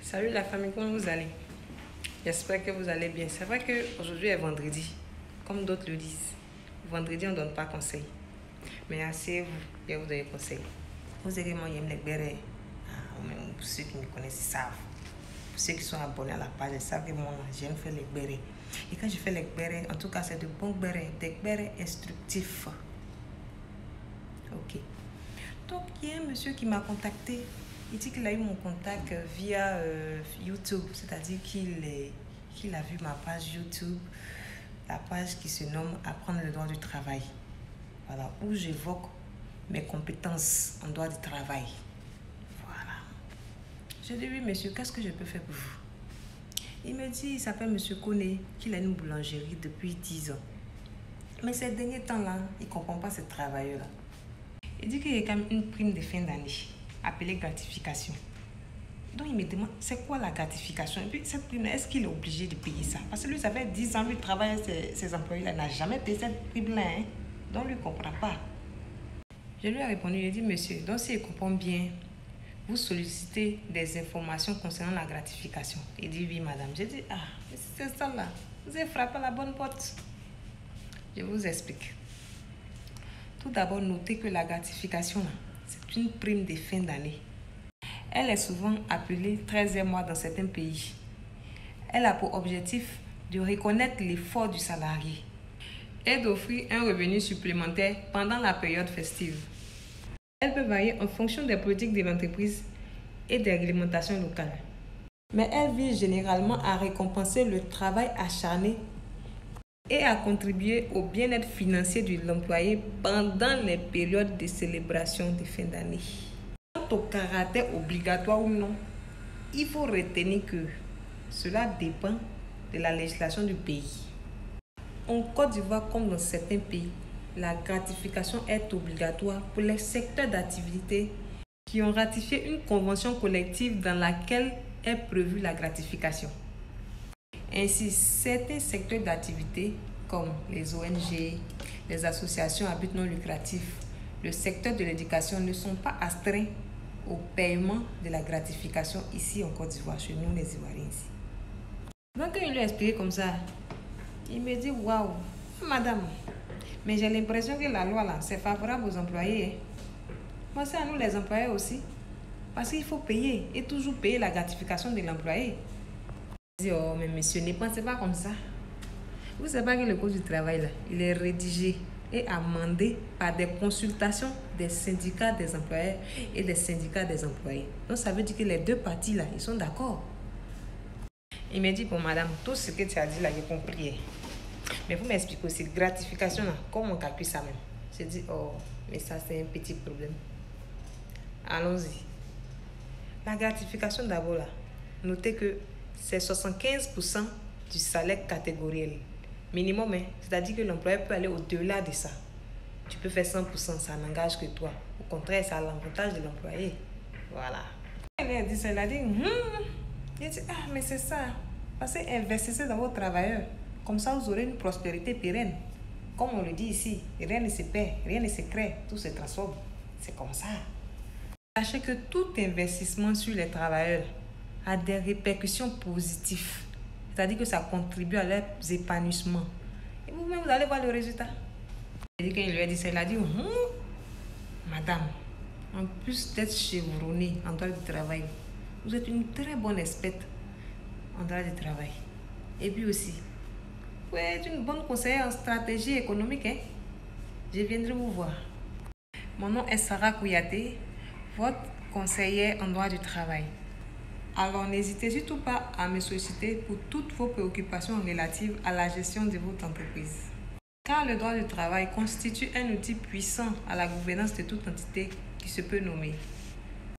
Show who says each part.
Speaker 1: Salut la famille, comment vous allez? J'espère que vous allez bien. C'est vrai qu'aujourd'hui est vendredi, comme d'autres le disent. Vendredi, on ne donne pas conseil. Mais asseyez-vous, je vais vous donner conseil. Vous allez moi, j'aime les bérets. Même pour ceux qui me connaissent, ils savent. Pour ceux qui sont abonnés à la page, ils savent que moi, j'aime faire les bérets. Et quand je fais les bérets, en tout cas, c'est de bons bérets, des bérets instructifs. Ok. Donc, il y a un monsieur qui m'a contacté. Il dit qu'il a eu mon contact via YouTube, c'est-à-dire qu'il a vu ma page YouTube, la page qui se nomme Apprendre le droit du travail. Voilà, où j'évoque mes compétences en droit du travail. Voilà. Je dis oui, monsieur, qu'est-ce que je peux faire pour vous? Il me dit, il s'appelle monsieur Koné, qu'il a une boulangerie depuis 10 ans. Mais ces derniers temps-là, il ne comprend pas ce travail-là. Il dit qu'il y a quand même une prime de fin d'année, appelée gratification. Donc il me demande, c'est quoi la gratification? Et puis cette prime, est-ce qu'il est obligé de payer ça? Parce que lui, ça fait 10 ans qu'il travaille avec ses employés, il n'a jamais payé cette prime-là. Hein? Donc lui, il ne comprend pas. Je lui ai répondu, je lui ai dit, monsieur, donc s'il comprend bien, vous sollicitez des informations concernant la gratification. Il dit, oui, madame. J'ai dit, ah, c'est ça là, vous avez frappé à la bonne porte. Je vous explique. Tout d'abord, notez que la gratification, c'est une prime de fin d'année. Elle est souvent appelée 13e mois dans certains pays. Elle a pour objectif de reconnaître l'effort du salarié et d'offrir un revenu supplémentaire pendant la période festive. Elle peut varier en fonction des politiques de l'entreprise et des réglementations locales. Mais elle vise généralement à récompenser le travail acharné et à contribuer au bien-être financier de l'employé pendant les périodes de célébration de fin d'année. Quant au caractère obligatoire ou non, il faut retenir que cela dépend de la législation du pays. En Côte d'Ivoire, comme dans certains pays, la gratification est obligatoire pour les secteurs d'activité qui ont ratifié une convention collective dans laquelle est prévue la gratification. Ainsi, certains secteurs d'activité comme les ONG, les associations à but non lucratif, le secteur de l'éducation ne sont pas astreints au paiement de la gratification ici en Côte d'Ivoire, chez nous les Ivoiriens ici. Donc quand il lui a expliqué comme ça, il me dit, waouh, madame, mais j'ai l'impression que la loi là, c'est favorable aux employés. Hein? Moi, c'est à nous les employés aussi. Parce qu'il faut payer et toujours payer la gratification de l'employé. Je dis, oh, mais monsieur, ne pensez pas comme ça. Vous savez pas que le code du travail, là, il est rédigé et amendé par des consultations des syndicats des employeurs et des syndicats des employés. Donc, ça veut dire que les deux parties, là, ils sont d'accord. Il m'a dit, bon, madame, tout ce que tu as dit, là, j'ai compris. Mais vous m'expliquez aussi, gratification, là, comment on calcule ça même? J'ai dit, oh, mais ça, c'est un petit problème. Allons-y. La gratification, d'abord, là, notez que c'est 75% du salaire catégoriel. Minimum, hein? C'est-à-dire que l'employeur peut aller au-delà de ça. Tu peux faire 100%, ça n'engage que toi. Au contraire, c'est à l'avantage de l'employé. Voilà. Elle a dit ça, elle a dit, il dit, ah, mais c'est ça. Parce que investissez dans vos travailleurs. Comme ça, vous aurez une prospérité pérenne. Comme on le dit ici, rien ne se perd, rien ne se crée, tout se transforme. C'est comme ça. Sachez que tout investissement sur les travailleurs a des répercussions positives. C'est-à-dire que ça contribue à leur épanouissement. Et vous-même, vous allez voir le résultat. Et quand il lui a dit ça, il a dit, madame, en plus d'être chevronnée en droit du travail, vous êtes une très bonne experte en droit du travail. Et puis aussi, vous êtes une bonne conseillère en stratégie économique. Hein? Je viendrai vous voir. Mon nom est Sarah Kouyaté, votre conseillère en droit du travail. Alors n'hésitez surtout pas à me solliciter pour toutes vos préoccupations relatives à la gestion de votre entreprise. Car le droit du travail constitue un outil puissant à la gouvernance de toute entité qui se peut nommer.